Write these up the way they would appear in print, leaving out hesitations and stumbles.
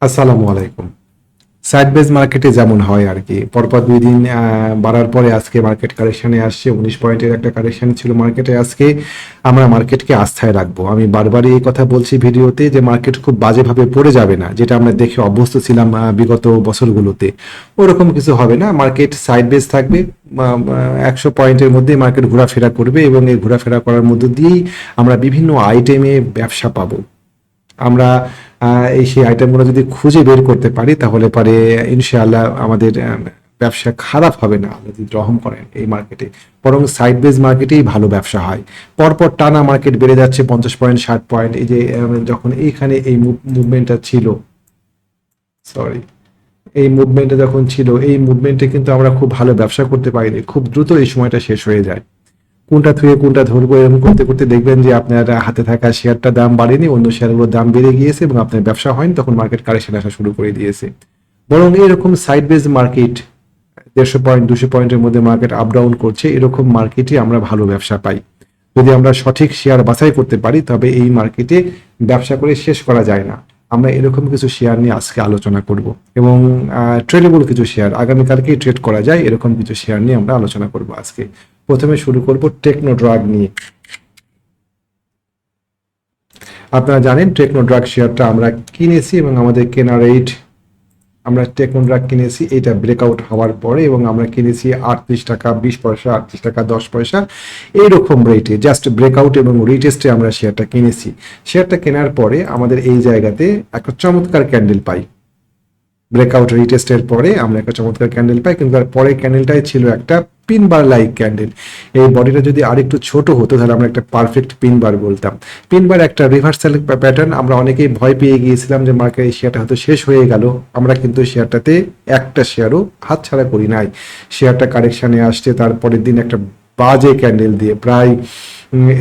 আসসালামু আলাইকুম। Side base মার্কেটে যেমন হয় আর কি, পরপর 2 দিন বাড়ার পরে আজকে মার্কেট কারেকশনে আসছে। 19 পয়েন্টের একটা কারেকশন ছিল মার্কেটে আজকে। আমরা মার্কেটকে আস্থায় রাখবো। আমি বারবারই এই কথা বলছি ভিডিওতে যে মার্কেট খুব বাজেভাবে পড়ে যাবে না, যেটা আমরা দেখে অভ্যস্ত ছিলাম বিগত বছরগুলোতে। ওরকম কিছু হবে না, মার্কেট সাইড বেজ থাকবে। 100 পয়েন্টের মধ্যে মার্কেট ঘোরাফেরা করবে এবং এই ঘোরাফেরা করার মধ্য দিয়েই আমরা বিভিন্ন আইটেমে ব্যবসা পাবো। আমরা এই সেই আইটেমগুলো যদি খুঁজে বের করতে পারি তাহলে পারে ইনশাআল্লাহ আমাদের ব্যবসা খারাপ হবে না, আল্লাহ যদি রহম করেন এই মার্কেটে। বরং সাইড বেজ মার্কেটেই ভালো ব্যবসা হয়। পরপর টানা মার্কেট বেড়ে যাচ্ছে 50 পয়েন্ট 60 পয়েন্ট। এই যে যখন এইখানে এই মুভমেন্টটা ছিল, সরি, এই মুভমেন্টে যখন ছিল, এই মুভমেন্টে কিন্তু আমরা খুব ভালো ব্যবসা করতে পারিনি। খুব দ্রুত এই সময়টা শেষ হয়ে যায়। কোনটা থুয়ে কোনটা ধরবো এরকম করতে করতে দেখবেন যে আপনার হাতে থাকা শেয়ারটা দাম বাড়েনি, অন্য শেয়ারগুলোর দাম বেড়ে গিয়েছে এবং আপনার ব্যবসা হয়নি, তখন মার্কেট কারেকশন আসা শুরু করে দিয়েছে। বরং এরকম সাইড বেজ মার্কেট 150 পয়েন্ট 200 পয়েন্টের মধ্যে মার্কেট আপ ডাউন করছে, এরকম মার্কেটে আমরা ভালো ব্যবসা পাই। যদি আমরা সঠিক শেয়ার বাছাই করতে পারি তবে এই মার্কেটে ব্যবসা করে শেষ করা যায় না। আমরা এরকম কিছু শেয়ার নিয়ে আজকে আলোচনা করব এবং ট্রেডেবল কিছু শেয়ার আগামীকালকেই ট্রেড করা যায় এরকম কিছু শেয়ার নিয়ে আমরা আলোচনা করব আজকে। প্রথমে শুরু করব টেকনো ড্রাগ নিয়ে। আপনারা জানেন টেকনো ড্রাগ শেয়ারটা আমরা কিনেছি এবং আমাদের কেনা রেট, আমরা টেকনো ড্রাগ কিনেছি এটা ব্রেকআউট হওয়ার পরে এবং আমরা কিনেছি 38 টাকা 20 পয়সা, 38 টাকা 10 পয়সা এইরকম রেটে, জাস্ট ব্রেকআউট এবং রিটেস্টে আমরা শেয়ারটা কিনেছি। শেয়ারটা কেনার পরে আমাদের এই জায়গাতে একটা চমৎকার ক্যান্ডেল পাই। ব্রেকআউট রিটেস্টের পরে আমরা একটা চমৎকার ক্যান্ডেল পাই, কিন্তু তার পরে ক্যান্ডেলটাই ছিল একটা পিন বার লাইক ক্যান্ডেল। এই বডিটা যদি আরেকটু ছোট হতো তাহলে আমরা একটা পারফেক্ট পিন বার বলতাম। পিন বার একটা রিভার্সাল প্যাটার্ন। আমরা অনেকেই ভয় পেয়ে গিয়েছিলাম যে মার্কেট এই শেয়ারটা হয়তো শেষ হয়ে গেল। আমরা কিন্তু শেয়ারটাতে একটা শেয়ারও হাতছাড়া করি নাই। শেয়ারটা কারেকশানে আসছে, তারপরের দিন একটা বাজে ক্যান্ডেল দিয়ে প্রায়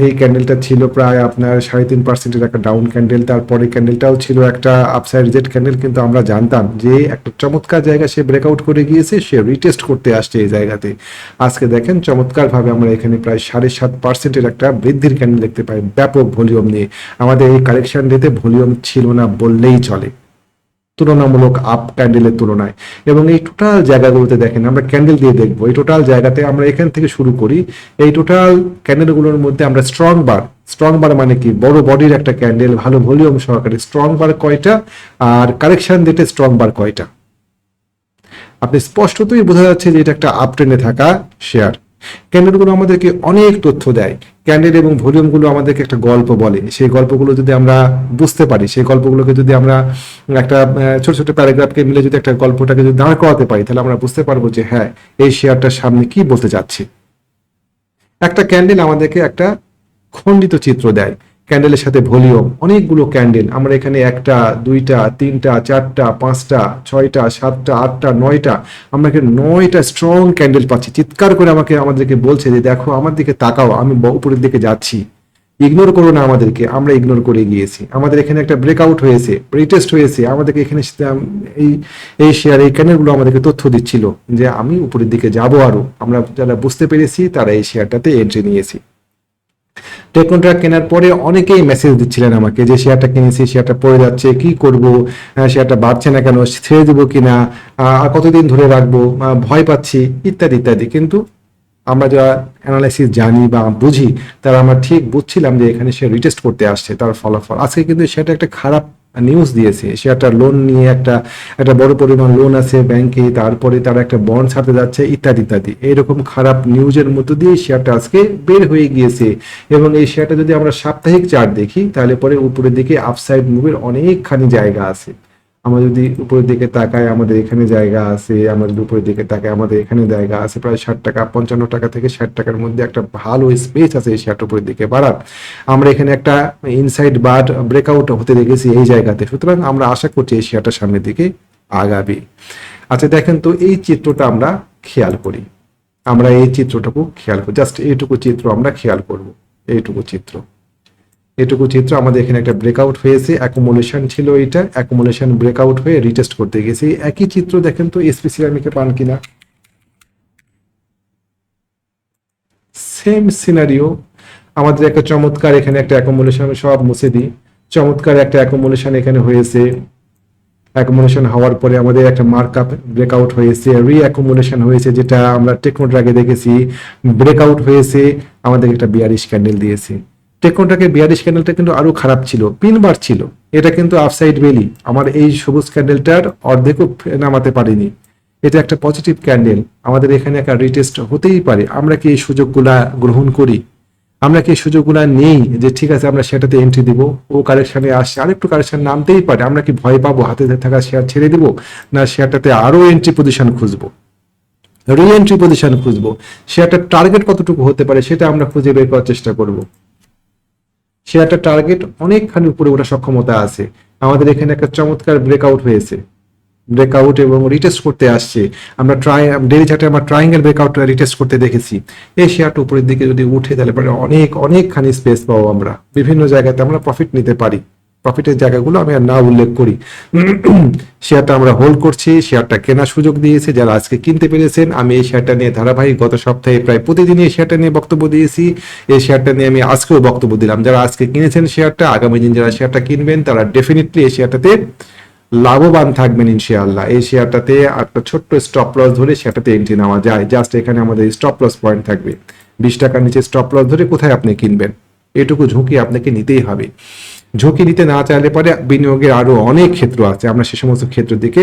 এই ক্যান্ডেলটা ছিল প্রায় আপনার 3.5% একটা ডাউন ক্যান্ডেল। তারপরে ক্যান্ডেলটাও ছিল একটা আপসাইড জেড ক্যান্ডেল, কিন্তু আমরা জানতাম যে একটা চমৎকার জায়গা সে ব্রেকআউট করে গিয়েছে, সে রিটেস্ট করতে আসছে এই জায়গাতে। আজকে দেখেন চমৎকারভাবে আমরা এখানে প্রায় 7.5%-এর একটা বৃদ্ধির ক্যান্ডেল দেখতে পাই ব্যাপক ভলিউম নিয়ে। আমাদের এই কালেকশন ডেতে ভলিউম ছিল না বললেই চলে তুলনামূলক আপ ক্যান্ডেলের তুলনায়। এবং এই টোটাল জায়গাগুলোতে দেখেন, আমরা ক্যান্ডেল দিয়ে দেখবো এই টোটাল জায়গাতে আমরা এখান থেকে শুরু করি। এই টোটাল ক্যান্ডেলগুলোর মধ্যে আমরা স্ট্রং বার মানে কি, বড় বডির একটা ক্যান্ডেল ভালো ভলিউম সহকারে স্ট্রং বার কয়টা আর কারেকশন ডেটে স্ট্রং বার কয়টা, আপনি স্পষ্টতই বোঝা যাচ্ছে যে এটা একটা আপ ট্রেন্ডে থাকা শেয়ার। ক্যান্ডেলগুলো আমাদেরকে অনেক তথ্য দেয়। ক্যান্ডেল এবং ভলিউমগুলো আমাদেরকে একটা গল্প বলে। সেই গল্পগুলো যদি আমরা বুঝতে পারি, সেই গল্পগুলোকে যদি আমরা একটা ছোট ছোট প্যারাগ্রাফকে মিলে যদি একটা গল্পটাকে যদি দাঁড় করাতে পারি তাহলে আমরা বুঝতে পারবো যে হ্যাঁ, এই শেয়ারটার সামনে কি বলতে চাচ্ছে। একটা ক্যান্ডেল আমাদেরকে একটা খণ্ডিত চিত্র দেয়। ক্যান্ডেলের সাথে ভলিউম, অনেকগুলো ক্যান্ডেল, আমরা এখানে 1টা 2টা 3টা 4টা 5টা 6টা 7টা 8টা 9টা, আমরা এখানে 9টা স্ট্রং ক্যান্ডেল পাচ্ছি। চিৎকার করে আমাদেরকে বলছে যে দেখো আমার দিকে তাকাও, আমি উপরের দিকে যাচ্ছি, ইগনোর করো না আমাদেরকে। আমরা ইগনোর করে গিয়েছি। আমাদের এখানে একটা ব্রেকআউট হয়েছে, রিটেস্ট হয়েছে, আমাদেরকে এখানে এই এই শেয়ার এই ক্যান্ডেলগুলো আমাদেরকে তথ্য দিচ্ছিল যে আমি উপরের দিকে যাব। আরো আমরা যারা বুঝতে পেরেছি তারা এই শেয়ারটাতে এন্ট্রি নিয়েছি। টেকনোট্রাক কেনার পরে অনেকেই মেসেজ দিচ্ছিলেন আমাকে যে শেয়ারটা কিনেছি, শেয়ারটা পড়ে যাচ্ছে, কি করব, শেয়ারটা বাড়ছে না কেন, ছেড়ে দেবো কিনা, আর কতদিন ধরে রাখবো, ভয় পাচ্ছি, ইত্যাদি ইত্যাদি। কিন্তু আমরা যারা অ্যানালাইসিস জানি বা বুঝি তারা আমরা ঠিক বুঝছিলাম যে এখানে সে রিটেস্ট করতে আসছে, তার ফলাফল আজকে কিন্তু সেটা একটা খারাপ নিউজ দিয়েছে। সে একটা লোন নিয়ে একটা একটা বড় পরিমাণ লোন আছে ব্যাংকে, তারপরে তারা একটা বন্ড ছাড়তে যাচ্ছে, ইত্যাদি ইত্যাদি। এইরকম খারাপ নিউজের মধ্য দিয়ে শেয়ারটা আজকে বের হয়ে গিয়েছে। এবং এই শেয়ারটা যদি আমরা সাপ্তাহিক চার্ট দেখি তাহলে পরে উপরের দিকে আপসাইড মুভের অনেকখানি জায়গা আছে। আমরা যদি উপরের দিকে তাকাই আমাদের এখানে জায়গা আছে, আমরা যদি উপরের দিকে তাকাই আমাদের এখানে জায়গা আছে, প্রায় 60 টাকা 55 টাকা থেকে 60 টাকার মধ্যে একটা ভালো স্পেস আছে এই শেয়ারটা উপরের দিকে বাড়ার। আমরা এখানে একটা ইনসাইড বার ব্রেকআউট হতে দেখেছি এই জায়গাতে, সুতরাং আমরা আশা করছি এই শেয়ারটা সামনের দিকে আগাবে। আচ্ছা দেখেন তো এই চিত্রটা আমরা খেয়াল করি, আমরা এই চিত্রটাকে খেয়াল করি, জাস্ট এইটুকু চিত্র আমরা খেয়াল করব। এটুকু চিত্র আমাদের এখানে একটা ব্রেকআউট হয়েছে, অ্যাকুমুলেশন ছিল, এটা অ্যাকুমুলেশন ব্রেকআউট হয়ে রিটেস্ট করতে গেছে। একই চিত্র দেখেন তো এসপি সিরামিকে পান কিনা, সেম সিনারিও। আমাদের একটা চমৎকার এখানে একটা অ্যাকুমুলেশন, সব মুছে দিই, চমৎকার একটা অ্যাকুমুলেশন এখানে হয়েছে। অ্যাকুমুলেশন হওয়ার পরে আমাদের একটা মার্কআপ ব্রেকআউট হয়েছে, রিঅ্যাকুমুলেশন হয়েছে, যেটা আমরা টেকনোড্রাগে দেখেছি, ব্রেকআউট হয়েছে, আমাদের একটা বিয়ারিশ ক্যান্ডেল দিয়েছে। টেকনোড্রাগে বিয়ারিশ ক্যান্ডেলটা কিন্তু আরো খারাপ ছিল, পিনবার ছিল, এটা কিন্তু আপসাইড বেলি, আমার এই সবুজ ক্যান্ডেলটার অর্ধেকও নামাতে পারিনি। এটা একটা পজিটিভ ক্যান্ডেল, আমাদের এখানে একটা রিটেস্ট হতেই পারে। আমরা কি এই সুযোগগুলা গ্রহণ করি? আমরা কি সুযোগগুলো নেই যে ঠিক আছে আমরা সেটাতে এন্ট্রি দিব, ও কারেকশনে আসছে, আরেকটু কারেকশন নামতেই পারে, আমরা কি ভয় পাবো, হাতে থাকা শেয়ার ছেড়ে দিব, না শেয়ারটাতে আরো এন্ট্রি পজিশন খুঁজবো, রি এন্ট্রি পজিশন খুঁজবো? শেয়ারটার টার্গেট কতটুকু হতে পারে সেটা আমরা খুঁজে বের করার চেষ্টা করব। শেয়ারটার টার্গেট অনেকখানি উপরে ওঠার সক্ষমতা আছে। আমাদের এখানে একটা চমৎকার ব্রেকআউট হয়েছে, ব্রেকআউট এবং রিটেস্ট করতে আসছে। আমরা ডেইলি চার্টে আমরা ট্রায়াঙ্গেল ব্রেকআউট রিটেস্ট করতে দেখেছি। এই শেয়ারটা উপরের দিকে যদি উঠে তাহলে পরে অনেকখানি স্পেস পাবো, আমরা বিভিন্ন জায়গাতে আমরা প্রফিট নিতে পারি। প্রফিটের জায়গাগুলো আমি আর না উল্লেখ করি। শেয়ারটা আমরা হোল্ড করছি, শেয়ারটা কেনার সুযোগ দিয়েছে যারা আজকে কিনতে পেরেছেন। আমি এই শেয়ারটা নিয়ে ধারাবাহিক গত সপ্তাহে প্রায় প্রতিদিনই এই শেয়ারটা নিয়ে বক্তব্য দিয়েছি। এই শেয়ারটা নিয়ে আমি আজকেও বক্তব্য দিলাম। যারা আজকে কিনেছেন শেয়ারটা, আগামী দিন যারা শেয়ারটা কিনবেন তারা ডেফিনেটলি এই শেয়ারটাতে লাভবান থাকবেন ইনশাআল্লাহ। এই শেয়ারটাতে একটা ছোট্ট স্টপ লস ধরে শেয়ারটাতে এন্ট্রি নেওয়া যায়। জাস্ট এখানে আমাদের স্টপ লস পয়েন্ট থাকবে 20 টাকার নিচে স্টপ লস ধরে কোথায় আপনি কিনবেন, এটুকু ঝুঁকি আপনাকে নিতেই হবে। ঝুঁকি নিতে না চাইলে পরে বিনিয়োগের আরো অনেক ক্ষেত্র আছে, আমরা সে সমস্ত ক্ষেত্রের দিকে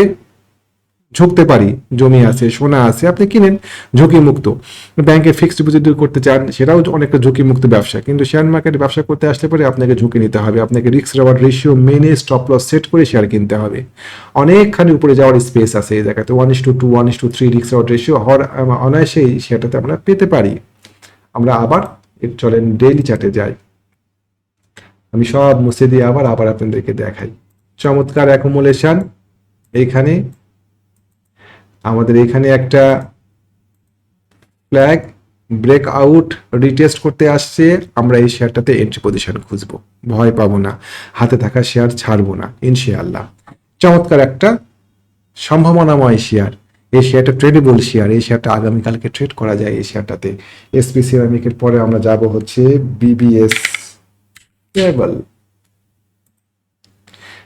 ঝুঁকতে পারি। জমি আছে, সোনা আছে, আপনি কিনেন ঝুঁকি মুক্ত। ব্যাংকে ফিক্সড ডিপোজিট করতে চান, সেটাও অনেকটা ঝুঁকি মুক্ত ব্যবসা। কিন্তু শেয়ার মার্কেটে ব্যবসা করতে আসলে পরে আপনাকে ঝুঁকি নিতে হবে, আপনাকে রিস্ক রিওয়ার্ড রেশিও মেনে স্টপ লস সেট করে শেয়ার কিনতে হবে। অনেকখানি উপরে যাওয়ার স্পেস আছে এই জায়গাতে, 1:2 1:3 রিস্ক রিওয়ার্ড রেশিও হওয়ার অনায়াসে এই শেয়ারটাতে আমরা পেতে পারি। আমরা আবার চলেন ডেইলি চার্টে যাই, আমি সব মুছে দিয়ে আবার আপনাদেরকে দেখাই। চমৎকার অ্যাকুমুলেশন, এইখানে আমাদের এখানে একটা ফ্ল্যাগ ব্রেকআউট রিটেস্ট করতে আসছে। আমরা এই শেয়ারটাতে এন্ট্রি পজিশন খুঁজবো, ভয় পাবো না, হাতে থাকা শেয়ার ছাড়বো না ইনশাআল্লাহ। চমৎকার একটা সম্ভাবনাময় শেয়ার, এই শেয়ারটা ট্রেডেবল শেয়ার, এই শেয়ারটা আগামীকালকে ট্রেড করা যায়। এই শেয়ারটাতে এসপি সিরামিকের পরে আমরা যাব হচ্ছে বিবিএস কেবল।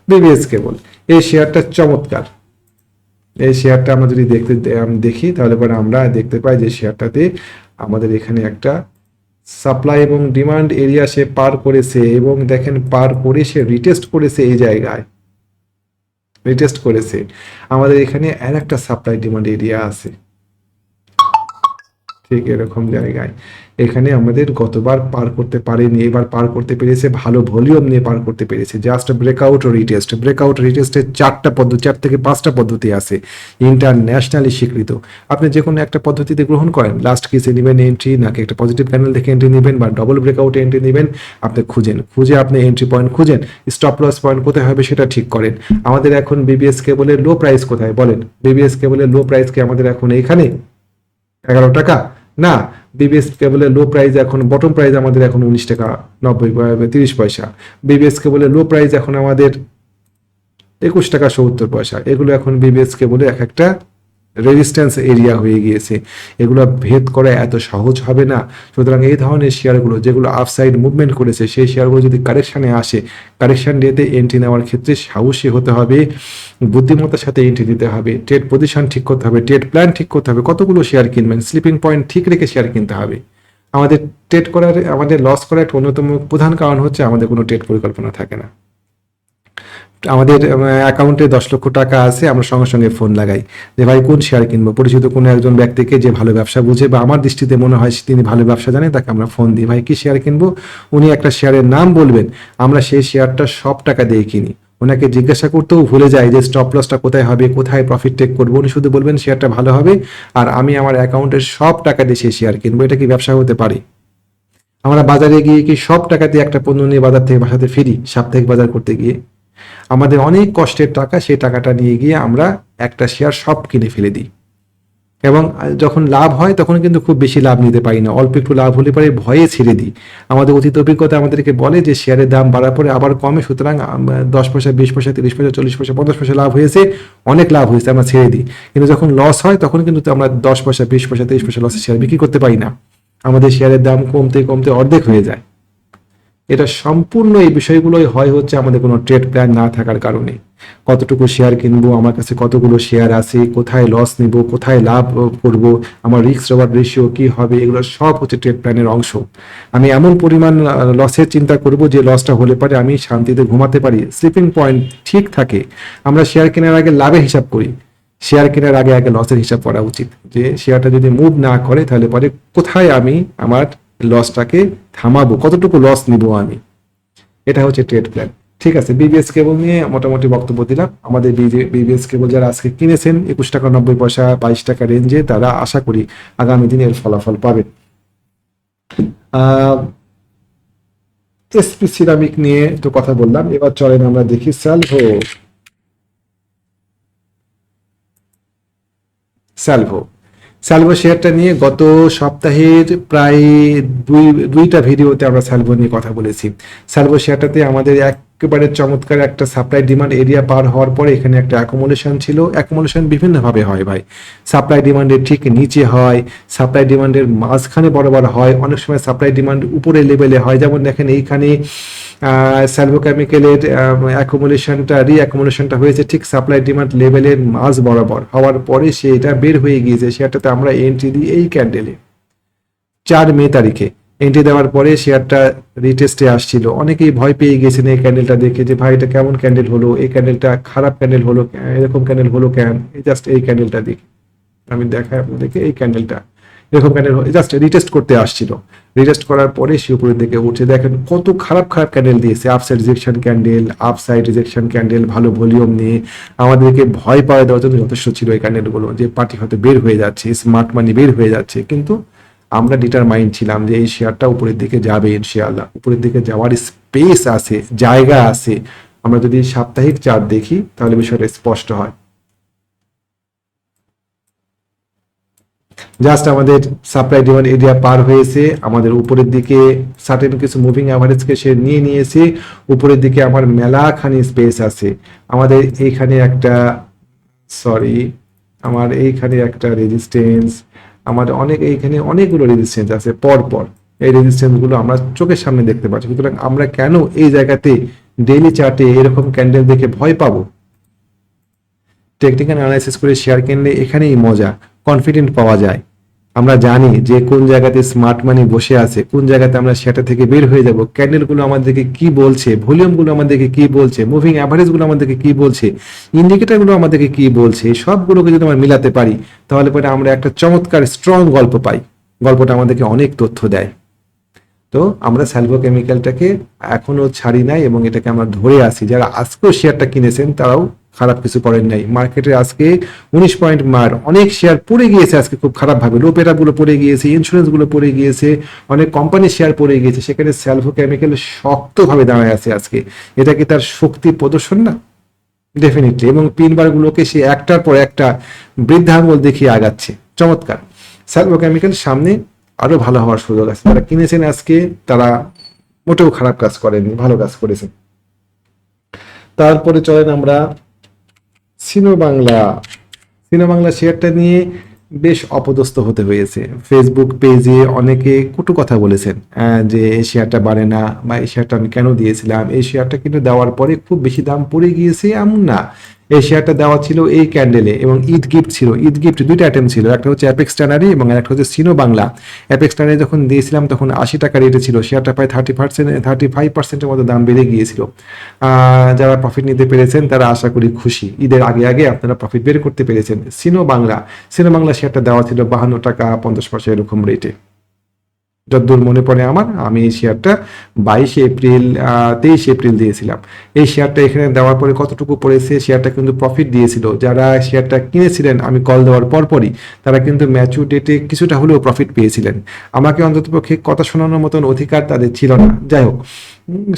বিবিএস কেবল এই শেয়ারটা চমৎকার। এই শেয়ারটা আমরা যদি দেখি তাহলে পরে আমরা দেখতে পাই যে শেয়ারটাতে আমাদের এখানে একটা সাপ্লাই এবং ডিমান্ড এরিয়া সে পার করেছে, এবং দেখেন পার করে সে রিটেস্ট করেছে, এই জায়গায় রিটেস্ট করেছে। আমাদের এখানে আর একটা সাপ্লাই ডিমান্ড এরিয়া আছে ঠিক এরকম জায়গায়। এখানে আমাদের গতবার পার করতে পারেনি, এবার পার করতে পেরেছে, ভালো ভলিউম নিয়ে পার করতে পেরেছে। জাস্ট ব্রেকআউট রিটেস্ট, ব্রেকআউট রিটেস্টের 4 থেকে 5টা পদ্ধতি আছে, ইন্টারন্যাশনালি স্বীকৃত। আপনি যে কোনো একটা পদ্ধতিতে গ্রহণ করেন, লাস্ট কেসে নেবেন এন্ট্রি, নাকি একটা পজিটিভ ক্যান্ডেল দেখে এন্ট্রি নেবেন, বা ডবল ব্রেকআউটে এন্ট্রি নেবেন। আপনি খুঁজে আপনি এন্ট্রি পয়েন্ট খুঁজেন, স্টপ লস পয়েন্ট কোথায় হবে সেটা ঠিক করেন। আমাদের এখন বিবিএস কেবলের লো প্রাইস কোথায় বলেন? বিবিএস কেবলের লো প্রাইস কি আমাদের এখন এইখানে 11 টাকা? না, বিবিএস কেবলের লো প্রাইস এখন, বটম প্রাইস আমাদের এখন 19 টাকা 30 পয়সা। বিবিএস কেবলের লো প্রাইস এখন আমাদের 21 টাকা 70 পয়সা। এগুলো এখন বিবিএস কেবলে এক একটা রেজিস্ট্যান্স এরিয়া হয়ে গিয়েছে, এগুলো ভেদ করা এত সহজ হবে না। সুতরাং এই ধরনের শেয়ারগুলো যেগুলো আপসাইড মুভমেন্ট করেছে, সেই শেয়ারগুলো যদি কারেকশানে আসে, কারেকশান ডেতে এন্ট্রি নেওয়ার ক্ষেত্রে সাহসী হতে হবে, বুদ্ধিমত্তার সাথে এন্ট্রি দিতে হবে, ট্রেড পজিশন ঠিক করতে হবে, ট্রেড প্ল্যান ঠিক করতে হবে, কতগুলো শেয়ার কিনবেন, স্লিপিং পয়েন্ট ঠিক রেখে শেয়ার কিনতে হবে। আমাদের ট্রেড করার, আমাদের লস করার একটা অন্যতম প্রধান কারণ হচ্ছে আমাদের কোনো ট্রেড পরিকল্পনা থাকে না। আমাদের অ্যাকাউন্টে 10 লক্ষ টাকা আছে, আমরা সঙ্গে সঙ্গে ফোন লাগাই যে ভাই কোন শেয়ার কিনবো। পরিচিত কোনো একজন ব্যক্তিকে যে ভালো ব্যবসা বুঝে বা আমার দৃষ্টিতে মনে হয় তিনি ভালো ব্যবসা জানে, তাকে আমরা ফোন দিই, ভাই কি শেয়ার কিনবো। উনি একটা শেয়ারের নাম বলবেন, আমরা সেই শেয়ারটা সব টাকা দিয়ে কিনি। ওনাকে জিজ্ঞাসা করতেও ভুলে যাই যে স্টপ লসটা কোথায় হবে, কোথায় প্রফিট টেক করবো। উনি শুধু বলবেন শেয়ারটা ভালো হবে, আর আমি আমার অ্যাকাউন্টের সব টাকা দিয়ে সেই শেয়ার কিনবো। এটা কি ব্যবসা হতে পারে? আমরা বাজারে গিয়ে কি সব টাকা দিয়ে একটা পণ্য নিয়ে বাজার থেকে বাসাতে ফিরি সাপ্তাহিক বাজার করতে গিয়ে? আমাদের অনেক কষ্টের টাকা, সেই টাকাটা নিয়ে গিয়ে আমরা একটা শেয়ার সব কিনে ফেলে দিই, এবং যখন লাভ হয় তখন কিন্তু খুব বেশি লাভ নিতে পারি না, অল্প একটু লাভ হলে পরে ভয়ে ছেড়ে দিই। আমাদের অতীত অভিজ্ঞতা আমাদেরকে বলে যে শেয়ারের দাম বাড়ার পরে আবার কমে, সুতরাং 10 পয়সা 20 পয়সা 30 পয়সা 40 পয়সা 50 পয়সা লাভ হয়েছে, অনেক লাভ হয়েছে, আমরা ছেড়ে দিই। কিন্তু যখন লস হয় তখন কিন্তু আমরা 10 পয়সা 20 পয়সা 30 পয়সা লসের শেয়ার বিক্রি করতে পারি না, আমাদের শেয়ারের দাম কমতে কমতে অর্ধেক হয়ে যায়। এটা সম্পূর্ণ এই বিষয়গুলোই হয় হচ্ছে আমাদের কোনো ট্রেড প্ল্যান না থাকার কারণে। কতটুকু শেয়ার কিনবো, আমার কাছে কতগুলো শেয়ার আছে, কোথায় লস নিব, কোথায় লাভ করব, আমার রিস্ক রিওয়ার্ড রেশিও কি হবে, এগুলো সব হচ্ছে ট্রেড প্ল্যানের অংশ। আমি এমন পরিমাণ লসের চিন্তা করব যে লসটা হলে পারে আমি শান্তিতে ঘুমাতে পারি, স্লিপিং পয়েন্ট ঠিক থাকে। আমরা শেয়ার কেনার আগে লাভের হিসাব করি, শেয়ার কেনার আগে আগে লসের হিসাব করা উচিত, যে শেয়ারটা যদি মুভ না করে তাহলে পরে কোথায় আমি আমার লসটাকে থামাবো, কতটুকু লস নিব আমি। এটা হচ্ছে ট্রেড প্ল্যান। ঠিক আছে, বিবিএস কেবল নিয়ে মোটামুটি বক্তব্য দিলাম। আমাদের বিবিএস কেবল যারা আজকে কিনেছেন 21 টাকা 90 পয়সা 22 টাকা রেঞ্জে, তারা আশা করি আগামী দিনে এর ফলাফল পাবেন। এসপি সিরামিক নিয়ে তো কথা বললাম, এবার চলেন আমরা দেখি স্যালভো। স্যালভো স্যালভো শেয়ারটা নিয়ে গত সপ্তাহের প্রায় দুইটা ভিডিওতে আমরা স্যালভো নিয়ে কথা বলেছি। স্যালভো শেয়ারটাতে আমাদের একেবারে চমৎকার একটা সাপ্লাই ডিমান্ড এরিয়া পার হওয়ার পরে এখানে একটা অ্যাকোমোডেশন ছিল। অ্যাকোমোডেশন বিভিন্নভাবে হয় ভাই, সাপ্লাই ডিমান্ডের ঠিক নিচে হয়, সাপ্লাই ডিমান্ডের মাঝখানে বরাবর হয়, অনেক সময় সাপ্লাই ডিমান্ড উপরের লেভেলে হয়। যেমন দেখেন এইখানে স্যালভো কেমিক্যালের রিঅ্যাকোমোডেশনটা হয়েছে ঠিক সাপ্লাই ডিমান্ড লেভেলের মাঝ বরাবর হওয়ার পরে সে এটা বের হয়ে গিয়েছে। শেয়ারটাতে আমরা এন্ট্রি দিই এই ক্যান্ডেলে 4 মে তারিখে। এন্ট্রি দেওয়ার পরে শেয়ারটা রিটেস্টে আসছিল, অনেকেই ভয় পেয়ে গেছেন এই ক্যান্ডেলটা দেখে যে ভাই এটা কেমন ক্যান্ডেল হলো, এই ক্যান্ডেলটা খারাপ ক্যান্ডেল হলো, এরকম ক্যান্ডেল হলো কেন। জাস্ট এই ক্যান্ডেলটা দেখি, আমি দেখাই আপনাদেরকে, এই ক্যান্ডেলটা এরকম ক্যান্ডেল জাস্ট রিটেস্ট করতে আসছিল। রিটেস্ট করার পরে সে উপরের দিকে উঠছে, দেখেন কত খারাপ খারাপ ক্যান্ডেল দিয়েছে, upside rejection candle, upside rejection candle, ভালো ভলিউম নিয়ে আমাদেরকে ভয় পাওয়া দেওয়ার জন্য যথেষ্ট ছিল এই ক্যান্ডেলগুলো, যে পার্টি হয়তো বের হয়ে যাচ্ছে, স্মার্ট মানি বের হয়ে যাচ্ছে। কিন্তু আমরা ডিটারমাইন্ড ছিলাম যে এই শেয়ারটা উপরের দিকে যাবে ইনশাআল্লাহ, উপরের দিকে যাওয়ার স্পেস আছে, জায়গা আছে। আমরা যদি সাপ্তাহিক চার্ট দেখি তাহলে বিষয়টা স্পষ্ট হয়। জাস্ট আমাদের সাপ্লাই ডিমান্ড এরিয়া পার হয়েছে, আমাদের উপরের দিকে সার্টেন কিছু মুভিং অ্যাভারেজকে সে নিয়ে নিয়েছে, উপরের দিকে আমার মেলাখানি স্পেস আছে। আমাদের এইখানে একটা আমার এইখানে একটা রেজিস্ট্যান্স, আমাদের এইখানে অনেকগুলো রেজিস্ট্যান্স আছে পর পর। এই রেজিস্ট্যান্স গুলো আমরা চোখের সামনে দেখতে পাচ্ছি, সুতরাং আমরা কেন এই জায়গাতে ডেইলি চার্টে এরকম ক্যান্ডেল দেখে ভয় পাবো? টেকনিক্যাল অ্যানালাইসিস করে শেয়ার কিনলে এখানেই মজা, কনফিডেন্ট পাওয়া যায়। আমরা জানি যে কোন জায়গাতে স্মার্ট মানি বসে আছে, কোন জায়গাতে আমরা সেটা থেকে বের হয়ে যাব, ক্যান্ডেলগুলো আমাদেরকে কি বলছে, ভলিউমগুলো আমাদেরকে কি বলছে, মুভিং অ্যাভারেজগুলো আমাদেরকে কি বলছে, ইন্ডিকেটরগুলো আমাদেরকে কি বলছে, সবগুলোকে যদি আমরা মিলাতে পারি তাহলে পরে আমরা একটা চমৎকার স্ট্রং গল্প পাই। গল্পটা আমাদেরকে অনেক তথ্য দেয়। তো আমরা স্যালভো কেমিক্যালটাকে এখনো ছাড়ি নাই এবং এটাকে আমরা ধরে আসি। যারা আজকেও শেয়ারটা কিনেছেন তারাও খারাপ কিছু করেন নাই। মার্কেটে আজকে 19 পয়েন্ট মার, অনেক শেয়ার পড়ে গিয়েছে আজকে খুব খারাপ ভাবে, লোপেরা গুলো পড়ে গিয়েছে, ইন্স্যুরেন্স গুলো পড়ে গিয়েছে, অনেক কোম্পানির শেয়ার পড়ে গিয়েছে, সেখানে স্যালভো কেমিক্যাল শক্তভাবে দাঁড়ায় আছে আজকে। এটা কি তার শক্তি প্রদর্শন না? ডেফিনেটলি। এবং পিন বার গুলোকে সে একটার পর একটা বৃদ্ধাঙ্গুল দেখিয়ে আগাচ্ছে, চমৎকার। স্যালভো কেমিক্যাল সামনে আরো ভালো হওয়ার সুযোগ আছে। যারা কিনেছেন আজকে তারা মোটেও খারাপ কাজ করেননি, ভালো কাজ করেছেন। তারপরে চলেন আমরা সিনো বাংলা শেয়ারটা নিয়ে বেশ অপদস্থ হতে হয়েছে। ফেসবুক পেজে অনেকে কটু কথা বলেছেন যে এই শেয়ারটা বাড়ে না, বা এই শেয়ারটা আমি কেন দিয়েছিলাম, এই শেয়ারটা কিন্তু দেওয়ার পরে খুব বেশি দাম পড়ে গিয়েছে এমন না। এই শেয়ারটা দেওয়া ছিল এই ক্যান্ডেলে এবং ঈদ গিফট ছিল। ঈদ গিফট দুইটা আইটেম ছিল, একটা হচ্ছে অ্যাপেক্স ট্যানারি এবং একটা হচ্ছে সিনো বাংলা। অ্যাপেক্স ট্যানারি যখন দিয়েছিলাম তখন 80 টাকা রেটে ছিল, শেয়ারটা প্রায় 35%-এর মতো দাম বেড়ে গিয়েছিল। যারা প্রফিট নিতে পেরেছেন তারা আশা করি খুশি, ঈদের আগে আগে আপনারা প্রফিট বের করতে পেরেছেন। সিনো বাংলা শেয়ারটা দেওয়া ছিল 52 টাকা 50 পয়সা এরকম রেটে, যতদূর মনে পড়ে আমার। আমি এই শেয়ারটা 23 এপ্রিল দিয়েছিলাম। এই শেয়ারটা এখানে দেওয়ার পরে কতটুকু পড়েছে, শেয়ারটা কিন্তু প্রফিট দিয়েছিল। যারা শেয়ারটা কিনেছিলেন আমি কল দেওয়ার পরপরই, তারা কিন্তু ম্যাচুর ডেটে কিছুটা হলেও প্রফিট পেয়েছিলেন। আমাকে অন্ততপক্ষে কথা শোনানোর মতন অধিকার তাদের ছিল না। যাই হোক,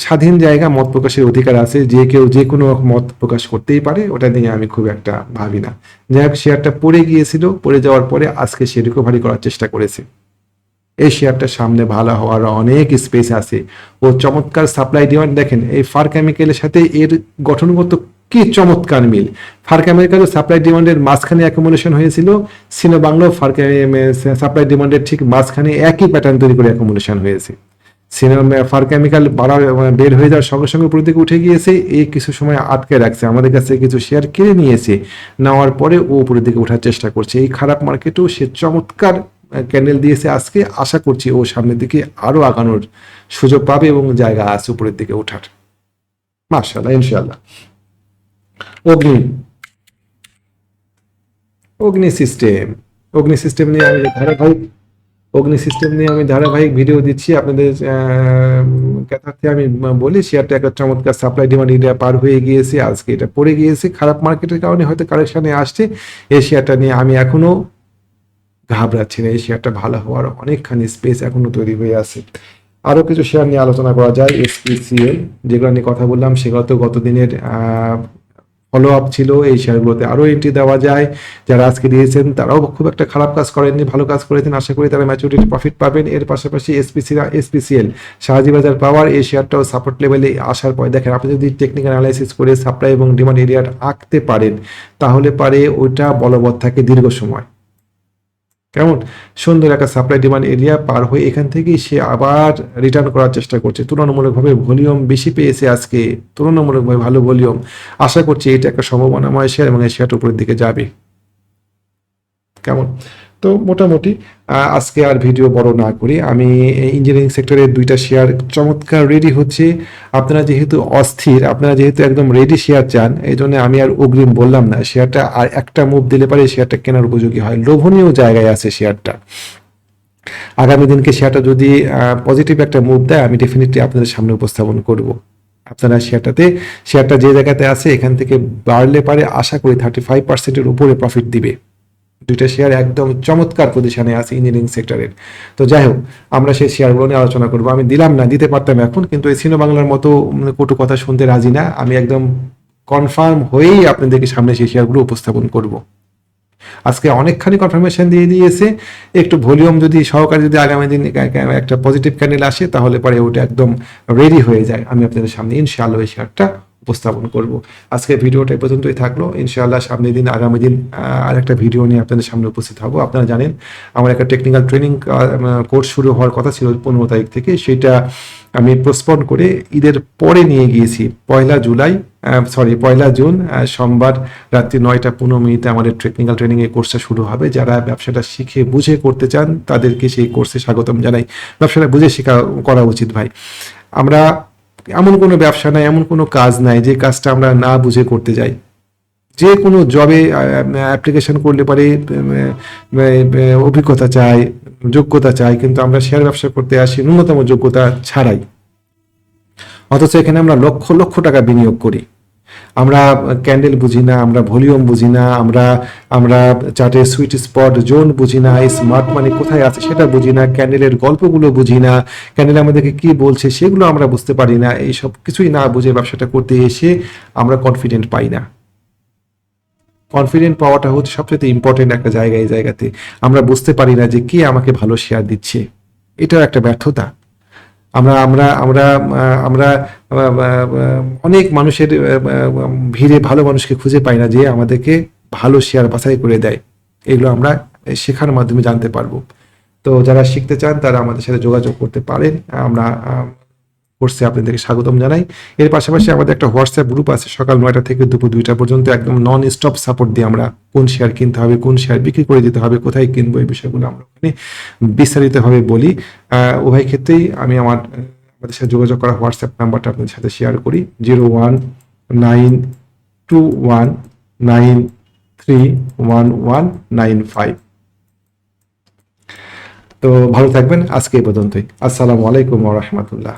স্বাধীন জায়গা, মত প্রকাশের অধিকার আছে, যে কেউ যে কোনো মত প্রকাশ করতেই পারে, ওটা নিয়ে আমি খুব একটা ভাবি না। যাই হোক, শেয়ারটা পড়ে গিয়েছিল, পড়ে যাওয়ার পরে আজকে সে রিকভারি করার চেষ্টা করেছে। এই শেয়ারটার সামনে ভালো হওয়ার অনেক স্পেস আছে। ও চমৎকার সাপ্লাই ডিমান্ড দেখেন, এই ফার কেমিক্যালের সাথে এর গঠনগত কি চমৎকার মিল। ফার কেমিক্যাল সাপ্লাই ডিমান্ডের মাঝখানে অ্যাকুমুলেশন হয়েছিল, সিনো বাংলাও সাপ্লাই ডিমান্ডের ঠিক মাঝখানে একই প্যাটার্ন তৈরি করে অ্যাকুমুলেশন হয়েছে। সিনেমা ফার কেমিক্যাল বের হয়ে যাওয়ার সঙ্গে সঙ্গে উপরের দিকে উঠে গিয়েছে, এই কিছু সময় আটকে রাখছে, আমাদের কাছে কিছু শেয়ার কিনে নিয়েছে, নেওয়ার পরে ও উপরের দিকে ওঠার চেষ্টা করছে। এই খারাপ মার্কেটেও সে চমৎকার ক্যান্ডেল দিয়েছে আজকে। আশা করছি ও সামনের দিকে আরো আগানোর সুযোগ পাবে এবং জায়গা আছে উপরের দিকে ওঠার, মাশাআল্লাহ ইনশাআল্লাহ। অগ্নি অগ্নি সিস্টেম অগ্নি সিস্টেম নিয়ে আমি ধারাবাহিক ভিডিও দিচ্ছি আপনাদের কথাতে। আমি বলি শেয়ারটা একটা চমৎকার সাপ্লাই ডিমান্ড এরিয়া পার হয়ে গিয়েছে, আজকে এটা পড়ে গিয়েছে খারাপ মার্কেটের কারণে, হয়তো কারেকশনে আসছে। এই শেয়ারটা নিয়ে আমি এখনো ঘাবড়াচ্ছি না, এই শেয়ারটা ভালো হওয়ার অনেকখানি স্পেস এখনো তৈরি হয়ে আছে। আরো কিছু শেয়ার নিয়ে আলোচনা করা যায়। এসপিসিএল, যেগুলো নিয়ে কথা বললাম সেগুলো তো গত দিনের ফলো আপ ছিল, এই শেয়ারগুলোতে আরও এন্ট্রি দেওয়া যায়। যারা আজকে দিয়েছেন তারাও খুব একটা খারাপ কাজ করেননি, ভালো কাজ করেছেন, আশা করি তারা ম্যাচুরিটি প্রফিট পাবেন। এর পাশাপাশি এসপিসিএল শাহজিবাজার পাওয়ার, এই শেয়ারটাও সাপোর্ট লেভেলে আসার পরে দেখেন, আপনি যদি টেকনিক্যাল অ্যানালাইসিস করে সাপ্লাই এবং ডিমান্ড এরিয়াটা আঁকতে পারেন তাহলে পারে ওইটা বলবৎ থাকে দীর্ঘ সময়। কেমন সুন্দর একটা সাপ্লাই ডিমান্ড এরিয়া পার হয়ে এখান থেকেই সে আবার রিটার্ন করার চেষ্টা করছে। তুলনামূলকভাবে ভলিউম বেশি পেয়েছে আজকে, তুলনামূলকভাবে ভালো ভলিউম। আশা করছি এটা একটা সম্ভাবনাময় শেয়ার এবং এই শেয়ারটা উপরের দিকে যাবে। কেমন তো মোটামুটি আজকে আর ভিডিও বড় না করি, আমি ইঞ্জিনিয়ারিং সেক্টরের দুইটা শেয়ার চমৎকার রেডি হচ্ছে। আপনারা যেহেতু অস্থির, আপনারা যেহেতু একদম রেডি শেয়ার চান, এই জন্য আমি আর অগ্রিম বললাম না। শেয়ারটা আর একটা মুভ দিলে পারে শেয়ারটা কেনার উপযোগী হয়, লোভনীয় জায়গায় আছে শেয়ারটা। আগামী দিনকে শেয়ারটা যদি পজিটিভ একটা মুভ দেয় আমি ডেফিনেটলি আপনাদের সামনে উপস্থাপন করব। আপনারা শেয়ারটা যে জায়গাতে আছে এখান থেকে বাড়লে পারে আশা করি 35%-এর উপরে প্রফিট দিবে। দুইটা শেয়ার একদম চমৎকার পজিশনে আছে ইঞ্জিনিয়ারিং সেক্টরের। তো যাই হোক, আমরা সেই শেয়ারগুলো নিয়ে আলোচনা করবো। আমি দিলাম না, দিতে পারতাম এখন, কিন্তু এই সিনো বাংলার মতো কটু কথা শুনতে রাজি না। আমি একদম কনফার্ম হয়েই আপনাদেরকে সামনে সেই শেয়ারগুলো উপস্থাপন করব। আজকে অনেকখানি কনফার্মেশন দিয়ে দিয়েছে, একটু ভলিউম যদি সহকারে যদি আগামী দিন একটা পজিটিভ ক্যান্ডেল আসে তাহলে পরে ওটা একদম রেডি হয়ে যায়। আমি আপনাদের সামনে ইনশাআল্লাহ এই শেয়ারটা উপস্থাপন করব। আজকে ভিডিওটা এই পর্যন্তই থাকলো। ইনশাআল্লাহ সামনের দিন আগামী দিন আর একটা ভিডিও নিয়ে আপনাদের সামনে উপস্থিত হব। আপনারা জানেন আমার একটা টেকনিক্যাল ট্রেনিং কোর্স শুরু হওয়ার কথা ছিল 15 তারিখ থেকে, সেটা আমি পোস্টপন করে ঈদের পরে নিয়ে গিয়েছি। 1 জুন সোমবার রাত্রি 9:15 আমাদের টেকনিক্যাল ট্রেনিং এর কোর্সটা শুরু হবে। যারা ব্যবসাটা শিখে বুঝে করতে চান তাদেরকে সেই কোর্সে স্বাগতম জানাই। ব্যবসাটা বুঝে করা উচিত ভাই। আমরা এমন কোনো ব্যবসা নাই, এমন কোনো কাজ নাই যে কাজটা আমরা না বুঝে করতে যাই। যে কোনো জবে অ্যাপ্লিকেশন করলে পারে অভিজ্ঞতা চাই, যোগ্যতা চাই, কিন্তু আমরা শেয়ার ব্যবসা করতে আসি ন্যূনতম যোগ্যতা ছাড়াই। অথচ এখানে আমরা লক্ষ লক্ষ টাকা বিনিয়োগ করি। আমরা ক্যান্ডেল বুঝি না, আমরা ভলিউম বুঝি না, আমরা চার্টের সুইট স্পট জোন বুঝি না, স্মার্ট মানি কোথায় আছে সেটা বুঝি না, ক্যান্ডেলের গল্পগুলো বুঝি না, ক্যান্ডেল আমাদেরকে কি বলছে সেগুলো আমরা বুঝতে পারি না। এই সব কিছুই না বুঝে ব্যবসাটা করতে এসে আমরা কনফিডেন্ট পাই না। কনফিডেন্ট পাওয়াটা হচ্ছে সবচেয়ে ইম্পর্টেন্ট একটা জায়গা। এই জায়গাতে আমরা বুঝতে পারি না যে কে আমাকে ভালো শেয়ার দিচ্ছে, এটাও একটা ব্যর্থতা। আমরা আমরা আমরা আমরা অনেক মানুষের ভিড়ে ভালো মানুষকে খুঁজে পাই না যে আমাদেরকে ভালো শেয়ার বাছাই করে দেয়। এগুলো আমরা শেখার মাধ্যমে জানতে পারবো। তো যারা শিখতে চান তারা আমাদের সাথে যোগাযোগ করতে পারেন। আমরা কোর্সে আপনাদেরকে স্বাগতম জানাই। এর পাশাপাশি আমাদের একটা হোয়াটসঅ্যাপ গ্রুপ আছে, সকাল 9টা থেকে দুপুর 2টা পর্যন্ত একদম নন স্টপ সাপোর্ট দিই আমরা। কোন শেয়ার কিনতে হবে, কোন শেয়ার বিক্রি করে দিতে হবে, কোথায় কিনবো, এই বিষয়গুলো আমরা ওখানে বিস্তারিতভাবে বলি। উভয় ক্ষেত্রেই আমি আমাদের সাথে যোগাযোগ করা হোয়াটসঅ্যাপ নাম্বারটা আপনাদের সাথে শেয়ার করি, 019219311195। তো ভালো থাকবেন, আজকে এই পর্যন্তই। আসসালামু আলাইকুম ওয়া রাহমাতুল্লাহ।